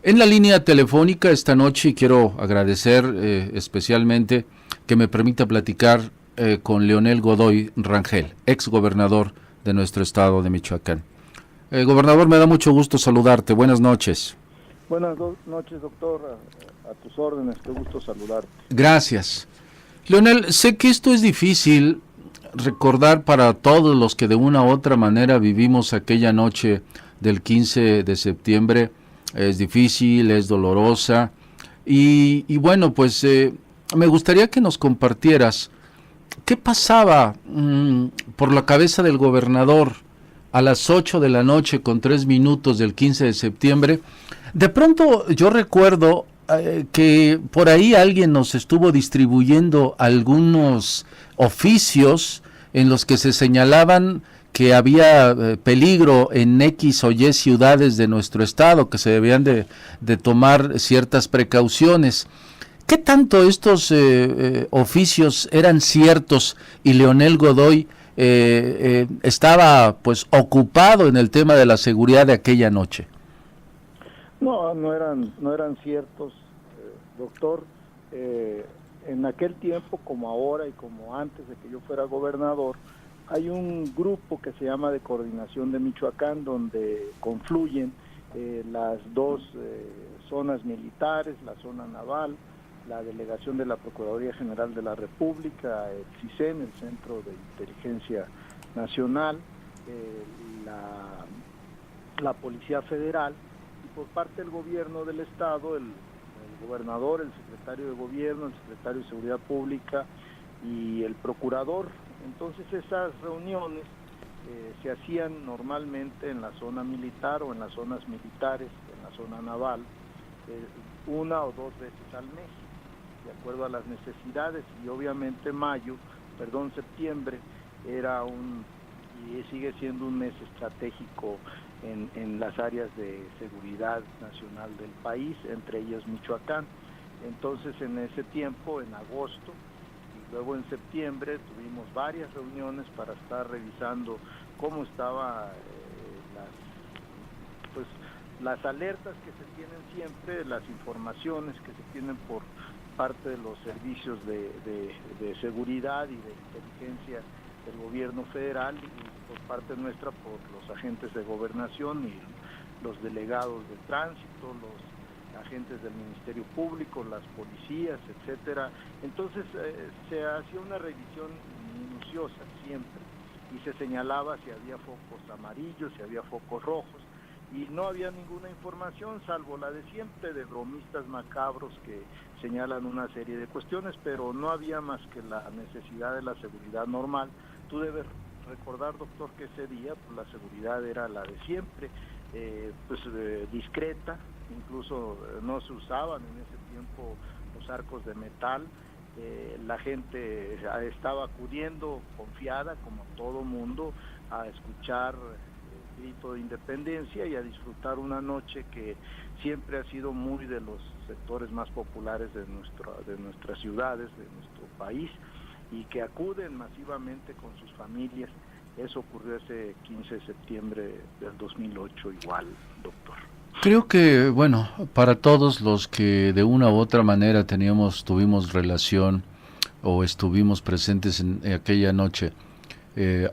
En la línea telefónica esta noche quiero agradecer especialmente que me permita platicar con Leonel Godoy Rangel, ex gobernador de nuestro estado de Michoacán. Gobernador, me da mucho gusto saludarte. Buenas noches. Buenas noches, doctor. A tus órdenes, qué gusto saludarte. Gracias. Leonel, sé que esto es difícil recordar para todos los que de una u otra manera vivimos aquella noche del 15 de septiembre. Es difícil, es dolorosa y bueno, pues me gustaría que nos compartieras qué pasaba por la cabeza del gobernador a las 8 de la noche con 3 minutos del 15 de septiembre. De pronto yo recuerdo que por ahí alguien nos estuvo distribuyendo algunos oficios en los que se señalaban que había peligro en X o Y ciudades de nuestro estado, que se debían de tomar ciertas precauciones. ¿Qué tanto estos oficios eran ciertos y Leonel Godoy estaba pues ocupado en el tema de la seguridad de aquella noche? No eran ciertos, doctor. En aquel tiempo, como ahora y como antes de que yo fuera gobernador, hay un grupo que se llama de Coordinación de Michoacán, donde confluyen las dos zonas militares, la zona naval, la delegación de la Procuraduría General de la República, el CISEN, el Centro de Inteligencia Nacional, la Policía Federal, y por parte del gobierno del estado, el gobernador, el secretario de gobierno, el secretario de Seguridad Pública y el procurador. Entonces esas reuniones se hacían normalmente en la zona militar o en las zonas militares, en la zona naval, una o dos veces al mes, de acuerdo a las necesidades, y obviamente septiembre era y sigue siendo un mes estratégico en las áreas de seguridad nacional del país, entre ellas Michoacán. Entonces en ese tiempo, en agosto, y luego en septiembre, tuvimos varias reuniones para estar revisando cómo estaban las alertas que se tienen siempre, las informaciones que se tienen por parte de los servicios de seguridad y de inteligencia del gobierno federal, y por parte nuestra por los agentes de gobernación y los delegados de tránsito, los agentes del Ministerio Público, las policías, etcétera. Entonces se hacía una revisión minuciosa siempre y se señalaba si había focos amarillos, si había focos rojos, y no había ninguna información salvo la de siempre, de bromistas macabros que señalan una serie de cuestiones, pero no había más que la necesidad de la seguridad normal. Tú debes recordar, doctor, que ese día pues, la seguridad era la de siempre, discreta, incluso no se usaban en ese tiempo los arcos de metal. La gente estaba acudiendo confiada, como todo mundo, a escuchar el grito de independencia y a disfrutar una noche que siempre ha sido muy de los sectores más populares de nuestras ciudades, de nuestro país, y que acuden masivamente con sus familias. Eso ocurrió ese 15 de septiembre del 2008 igual, doctor. Creo que, bueno, para todos los que de una u otra manera tuvimos relación o estuvimos presentes en aquella noche,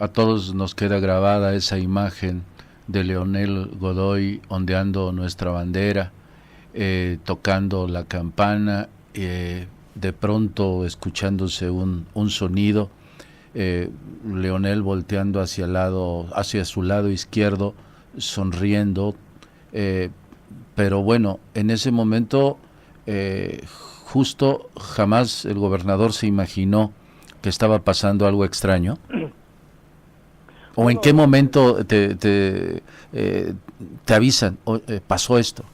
a todos nos queda grabada esa imagen de Leonel Godoy ondeando nuestra bandera, tocando la campana, de pronto escuchándose un sonido, Leonel volteando hacia su lado izquierdo, sonriendo, pero bueno, en ese momento justo jamás el gobernador se imaginó que estaba pasando algo extraño. ¿O en qué momento te avisan, pasó esto?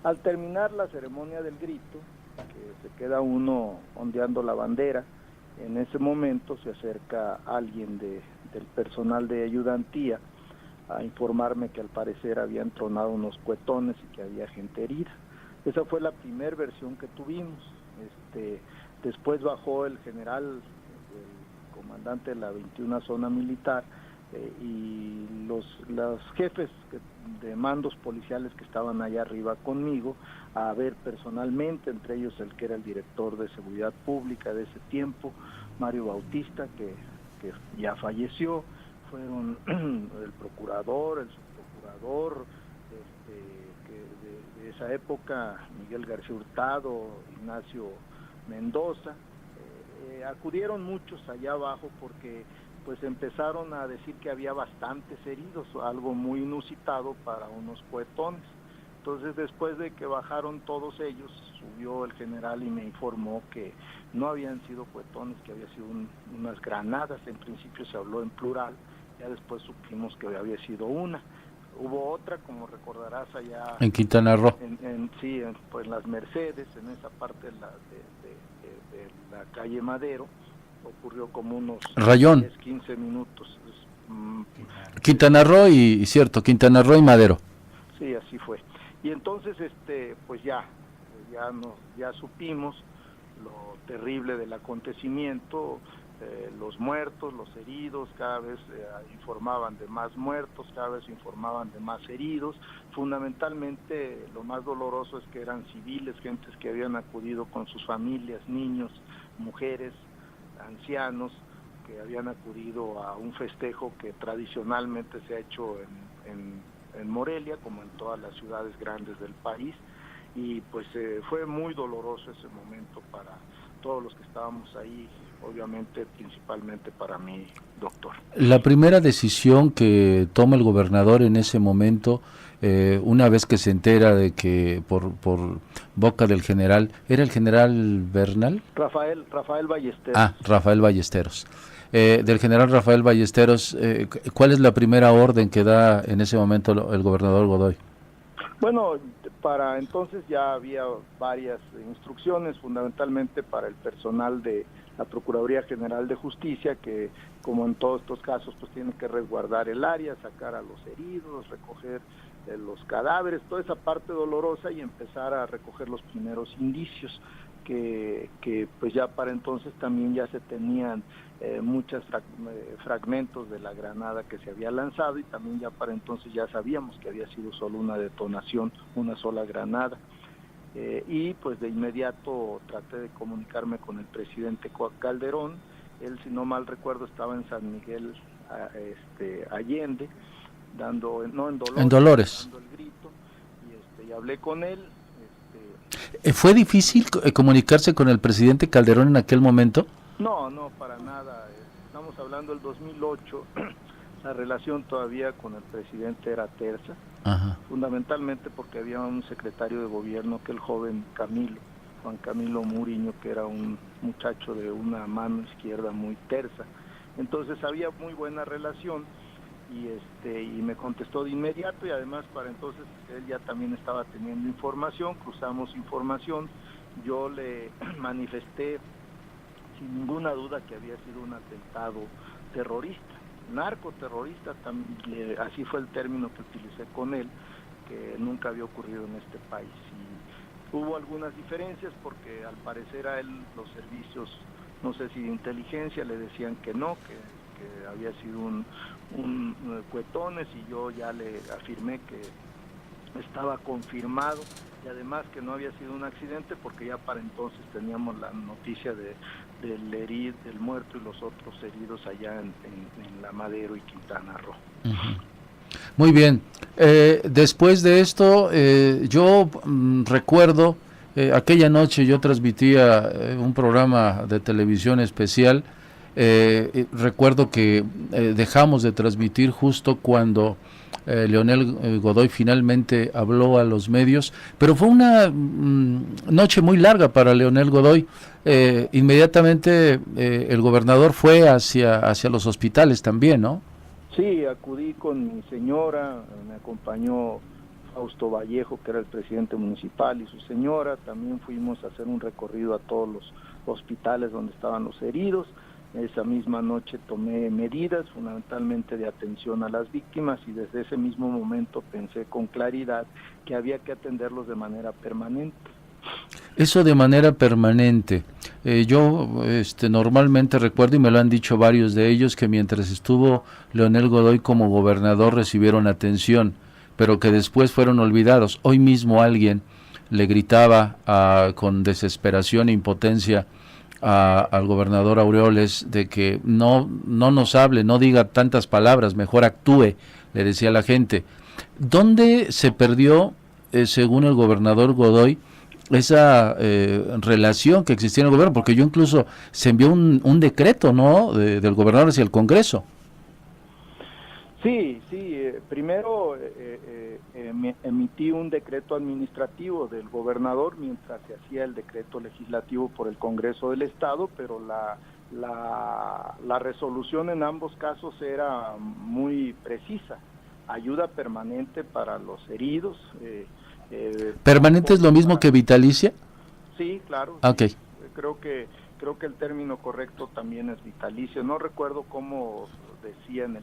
Al terminar la ceremonia del grito, que se queda uno ondeando la bandera, en ese momento se acerca alguien del personal de ayudantía a informarme que al parecer habían tronado unos cuetones y que había gente herida. Esa fue la primera versión que tuvimos. Después bajó el general, el comandante de la 21 zona militar, y los jefes de mandos policiales que estaban allá arriba conmigo, a ver personalmente, entre ellos el que era el director de seguridad pública de ese tiempo, Mario Bautista, que ya falleció, fueron el procurador, el subprocurador de esa época, Miguel García Hurtado, Ignacio Mendoza. Acudieron muchos allá abajo porque pues empezaron a decir que había bastantes heridos, algo muy inusitado para unos poetones. Entonces, después de que bajaron todos ellos, subió el general y me informó que no habían sido poetones, que había sido unas granadas. En principio se habló en plural, ya después supimos que había sido una. Hubo otra, como recordarás, allá en Quintana Roo. Pues en las Mercedes, en esa parte de la calle Madero, ocurrió como unos Rayón. 10, 15 minutos. Quintana Roo Quintana Roo y Madero. Sí, así fue. Y entonces, pues ya supimos lo terrible del acontecimiento, los muertos, los heridos, cada vez informaban de más muertos, cada vez informaban de más heridos. Fundamentalmente, lo más doloroso es que eran civiles, gentes que habían acudido con sus familias, niños, mujeres, ancianos, que habían acudido a un festejo que tradicionalmente se ha hecho en Morelia, como en todas las ciudades grandes del país, y pues fue muy doloroso ese momento para todos los que estábamos ahí, obviamente principalmente para mí, doctor. La primera decisión que toma el gobernador en ese momento, una vez que se entera de que por boca del general, ¿era el general Bernal? Rafael Ballesteros. Rafael Ballesteros. Del general Rafael Ballesteros, ¿cuál es la primera orden que da en ese momento el gobernador Godoy? Bueno, para entonces ya había varias instrucciones, fundamentalmente para el personal de la Procuraduría General de Justicia, que como en todos estos casos pues tiene que resguardar el área, sacar a los heridos, recoger los cadáveres, toda esa parte dolorosa, y empezar a recoger los primeros indicios que pues ya para entonces también ya se tenían muchos fragmentos de la granada que se había lanzado, y también ya para entonces ya sabíamos que había sido solo una detonación, una sola granada. Y pues de inmediato traté de comunicarme con el presidente Calderón. Él, si no mal recuerdo, estaba en San Miguel Allende, en Dolores, dando el grito, y hablé con él. ¿Fue difícil comunicarse con el presidente Calderón en aquel momento? No, para nada. Estamos hablando del 2008. La relación todavía con el presidente era tersa. Ajá. Fundamentalmente porque había un secretario de gobierno, que el joven Juan Camilo Muriño, que era un muchacho de una mano izquierda muy tersa. Entonces había muy buena relación, y me contestó de inmediato, y además para entonces él ya también estaba teniendo información, cruzamos información. Yo le manifesté sin ninguna duda que había sido un atentado terrorista, narcoterrorista, así fue el término que utilicé con él, que nunca había ocurrido en este país. Y hubo algunas diferencias porque al parecer a él los servicios, no sé si de inteligencia, le decían que no, que había sido un cuetones, y yo ya le afirmé que estaba confirmado, y además que no había sido un accidente, porque ya para entonces teníamos la noticia del herido, del muerto, y los otros heridos allá en la Madero y Quintana Roo. Uh-huh. Muy bien. Después de esto, yo recuerdo, aquella noche yo transmitía un programa de televisión especial. Recuerdo que dejamos de transmitir justo cuando Leonel Godoy finalmente habló a los medios, pero fue una noche muy larga para Leonel Godoy. Inmediatamente el gobernador fue hacia los hospitales también, ¿no? Sí, acudí con mi señora, me acompañó Fausto Vallejo, que era el presidente municipal, y su señora. También fuimos a hacer un recorrido a todos los hospitales donde estaban los heridos. Esa misma noche tomé medidas, fundamentalmente de atención a las víctimas, y desde ese mismo momento pensé con claridad que había que atenderlos de manera permanente. Eso de manera permanente. Yo normalmente recuerdo, y me lo han dicho varios de ellos, que mientras estuvo Leonel Godoy como gobernador recibieron atención, pero que después fueron olvidados. Hoy mismo alguien le gritaba con desesperación e impotencia al gobernador Aureoles de que no nos hable, no diga tantas palabras, mejor actúe, le decía a la gente. ¿Dónde se perdió, según el gobernador Godoy, esa relación que existía en el gobierno? Porque yo incluso se envió un decreto, ¿no?, del gobernador hacia el Congreso. Sí, primero emití un decreto administrativo del gobernador mientras se hacía el decreto legislativo por el Congreso del Estado, pero la resolución en ambos casos era muy precisa: ayuda permanente para los heridos. ¿Permanente es lo mismo que vitalicia? Sí, claro. Okay. Sí. Creo que el término correcto también es vitalicio. No recuerdo cómo decía en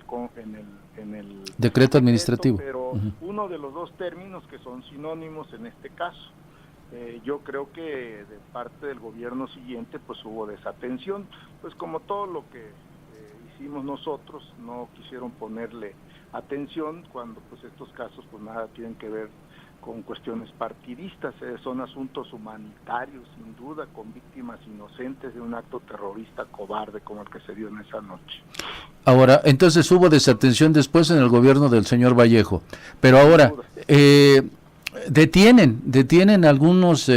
el decreto administrativo, pero uno de los dos términos que son sinónimos en este caso. Yo creo que de parte del gobierno siguiente pues hubo desatención, pues como todo lo que hicimos nosotros, no quisieron ponerle atención cuando pues estos casos pues nada tienen que ver con cuestiones partidistas, son asuntos humanitarios sin duda, con víctimas inocentes de un acto terrorista cobarde como el que se dio en esa noche. Ahora, entonces hubo desatención después en el gobierno del señor Vallejo, pero ahora detienen algunos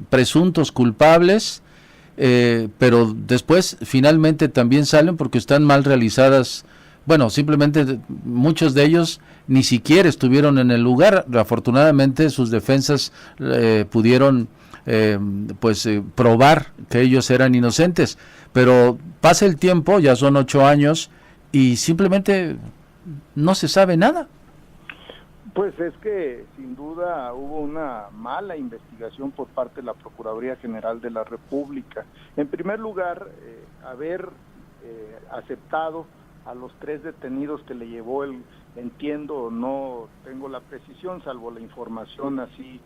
presuntos culpables, pero después finalmente también salen porque están mal realizadas. Bueno, simplemente muchos de ellos ni siquiera estuvieron en el lugar. Afortunadamente sus defensas pudieron probar que ellos eran inocentes, pero pasa el tiempo, ya son 8 años y simplemente no se sabe nada. Pues es que sin duda hubo una mala investigación por parte de la Procuraduría General de la República. En primer lugar, haber aceptado a los 3 detenidos que le llevó entiendo, no tengo la precisión, salvo la información así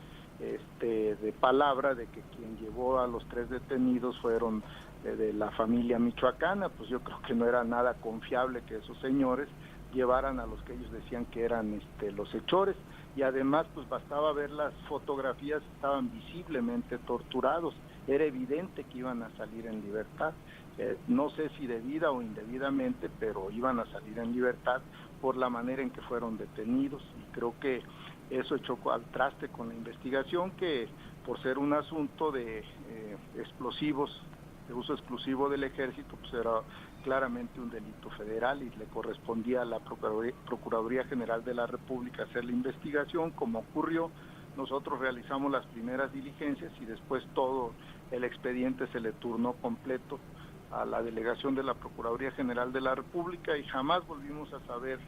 de palabra de que quien llevó a los 3 detenidos fueron de la familia michoacana. Pues yo creo que no era nada confiable que esos señores llevaran a los que ellos decían que eran los hechores, y además pues bastaba ver las fotografías, estaban visiblemente torturados, era evidente que iban a salir en libertad. No sé si debida o indebidamente, pero iban a salir en libertad por la manera en que fueron detenidos, y creo que eso echó al traste con la investigación, que por ser un asunto de explosivos de uso exclusivo del ejército, pues era claramente un delito federal y le correspondía a la Procuraduría General de la República hacer la investigación. Como ocurrió, nosotros realizamos las primeras diligencias y después todo el expediente se le turnó completo a la delegación de la Procuraduría General de la República y jamás volvimos a saber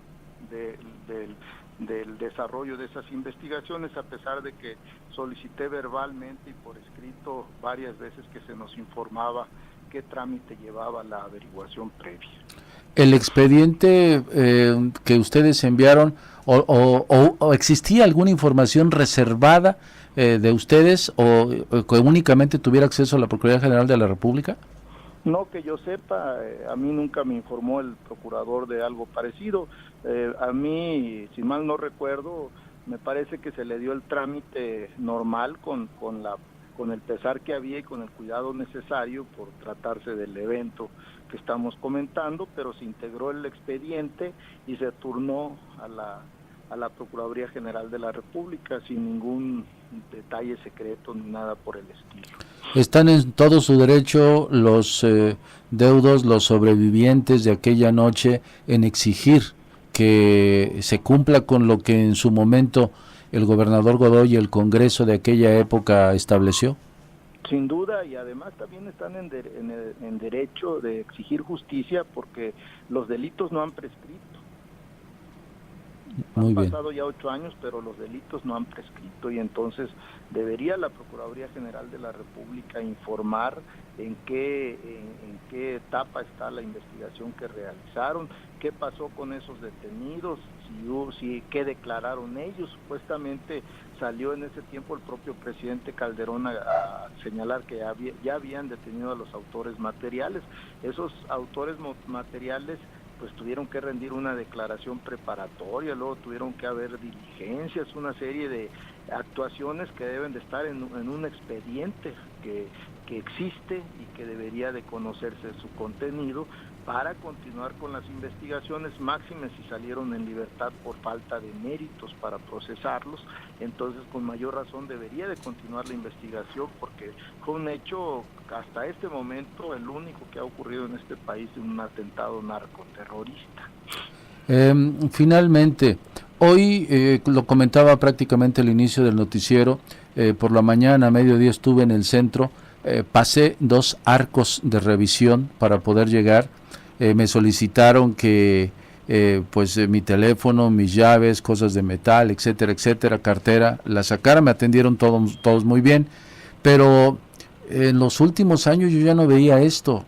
del desarrollo de esas investigaciones, a pesar de que solicité verbalmente y por escrito varias veces que se nos informaba qué trámite llevaba la averiguación previa. ¿El expediente que ustedes enviaron o existía alguna información reservada de ustedes o que únicamente tuviera acceso a la Procuraduría General de la República? No, que yo sepa, a mí nunca me informó el procurador de algo parecido. A mí, si mal no recuerdo, me parece que se le dio el trámite normal con el pesar que había y con el cuidado necesario por tratarse del evento que estamos comentando, pero se integró el expediente y se turnó a la Procuraduría General de la República sin ningún detalle secreto ni nada por el estilo. Están en todo su derecho los deudos, los sobrevivientes de aquella noche, en exigir que se cumpla con lo que en su momento el gobernador Godoy y el Congreso de aquella época estableció. Sin duda, y además también están en derecho de exigir justicia porque los delitos no han prescrito. Han pasado ya 8 años, pero los delitos no han prescrito, y entonces debería la Procuraduría General de la República informar en qué etapa está la investigación que realizaron, qué pasó con esos detenidos, qué declararon ellos. Supuestamente salió en ese tiempo el propio presidente Calderón a señalar que ya habían detenido a los autores materiales. Esos autores materiales pues tuvieron que rendir una declaración preparatoria, luego tuvieron que haber diligencias, una serie de actuaciones que deben de estar en un expediente que existe y que debería de conocerse su contenido para continuar con las investigaciones, máximas si salieron en libertad por falta de méritos para procesarlos. Entonces con mayor razón debería de continuar la investigación, porque fue un hecho hasta este momento el único que ha ocurrido en este país de un atentado narcoterrorista. Finalmente, hoy lo comentaba prácticamente al inicio del noticiero, por la mañana, a mediodía estuve en el centro, pasé 2 arcos de revisión para poder llegar. Me solicitaron que mi teléfono, mis llaves, cosas de metal, etcétera, etcétera, cartera, la sacara. Me atendieron todos muy bien, pero en los últimos años yo ya no veía esto.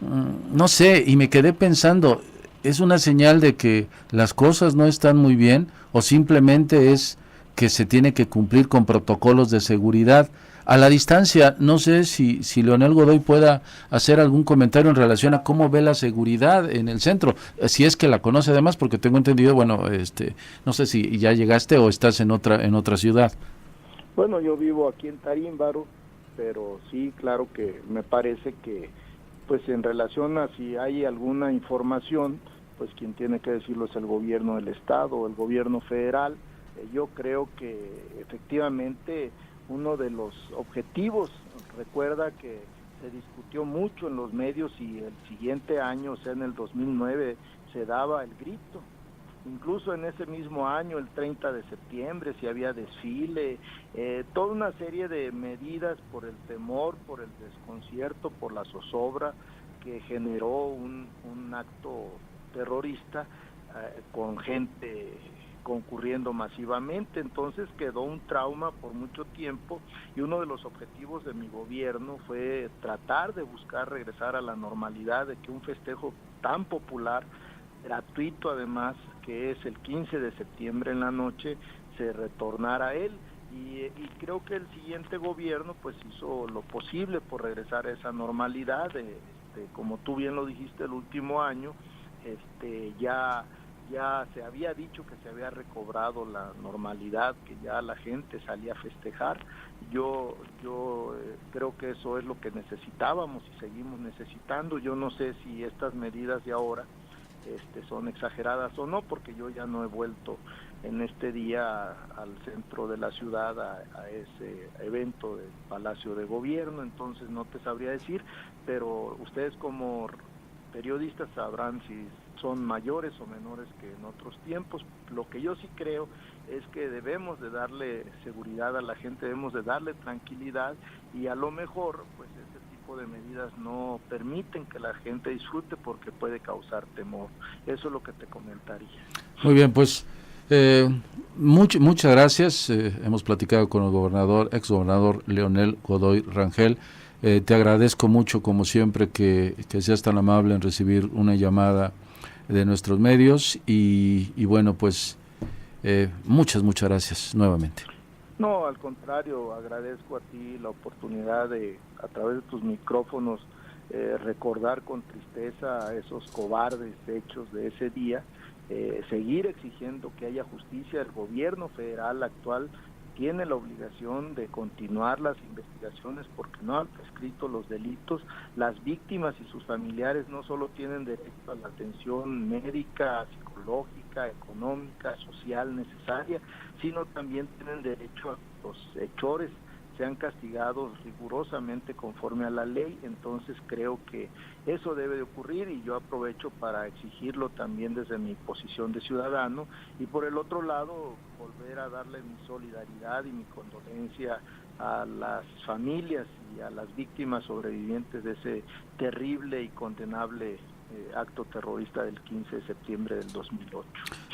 No sé, y me quedé pensando, ¿es una señal de que las cosas no están muy bien o simplemente es que se tiene que cumplir con protocolos de seguridad? A la distancia, no sé si Leonel Godoy pueda hacer algún comentario en relación a cómo ve la seguridad en el centro, si es que la conoce además, porque tengo entendido, no sé si ya llegaste o estás en otra ciudad. Bueno, yo vivo aquí en Tarímbaro, pero sí, claro que me parece que, pues en relación a si hay alguna información, pues quien tiene que decirlo es el gobierno del estado o el gobierno federal. Yo creo que efectivamente uno de los objetivos, recuerda que se discutió mucho en los medios y el siguiente año, o sea en el 2009, se daba el grito. Incluso en ese mismo año, el 30 de septiembre, si había desfile, toda una serie de medidas por el temor, por el desconcierto, por la zozobra que generó un acto terrorista con gente concurriendo masivamente. Entonces quedó un trauma por mucho tiempo y uno de los objetivos de mi gobierno fue tratar de buscar regresar a la normalidad, de que un festejo tan popular, gratuito además, que es el 15 de septiembre en la noche, se retornara a él. Y creo que el siguiente gobierno pues hizo lo posible por regresar a esa normalidad. Como tú bien lo dijiste, el último año ya se había dicho que se había recobrado la normalidad, que ya la gente salía a festejar. Yo creo que eso es lo que necesitábamos y seguimos necesitando. Yo no sé si estas medidas de ahora son exageradas o no, porque yo ya no he vuelto en este día al centro de la ciudad a ese evento del Palacio de Gobierno, entonces no te sabría decir, pero ustedes como periodistas sabrán si son mayores o menores que en otros tiempos. Lo que yo sí creo es que debemos de darle seguridad a la gente, debemos de darle tranquilidad, y a lo mejor pues ese tipo de medidas no permiten que la gente disfrute porque puede causar temor. Eso es lo que te comentaría. Muy bien, pues muchas gracias. Hemos platicado con el exgobernador Leonel Godoy Rangel. Te agradezco mucho, como siempre, que seas tan amable en recibir una llamada de nuestros medios y bueno, pues muchas gracias nuevamente. No, al contrario, agradezco a ti la oportunidad de, a través de tus micrófonos, recordar con tristeza a esos cobardes hechos de ese día, seguir exigiendo que haya justicia. El gobierno federal actual tiene la obligación de continuar las investigaciones porque no han prescrito los delitos. Las víctimas y sus familiares no solo tienen derecho a la atención médica, psicológica, económica, social necesaria, sino también tienen derecho a que los hechores sean castigados rigurosamente conforme a la ley. Entonces creo que eso debe de ocurrir y yo aprovecho para exigirlo también desde mi posición de ciudadano, y por el otro lado volver a darle mi solidaridad y mi condolencia a las familias y a las víctimas sobrevivientes de ese terrible y condenable acto terrorista del 15 de septiembre del 2008.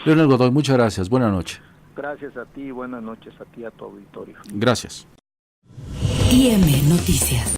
Leonel Godoy, muchas gracias. Buenas noches. Gracias a ti y buenas noches a ti, a tu auditorio. Gracias. IM Noticias.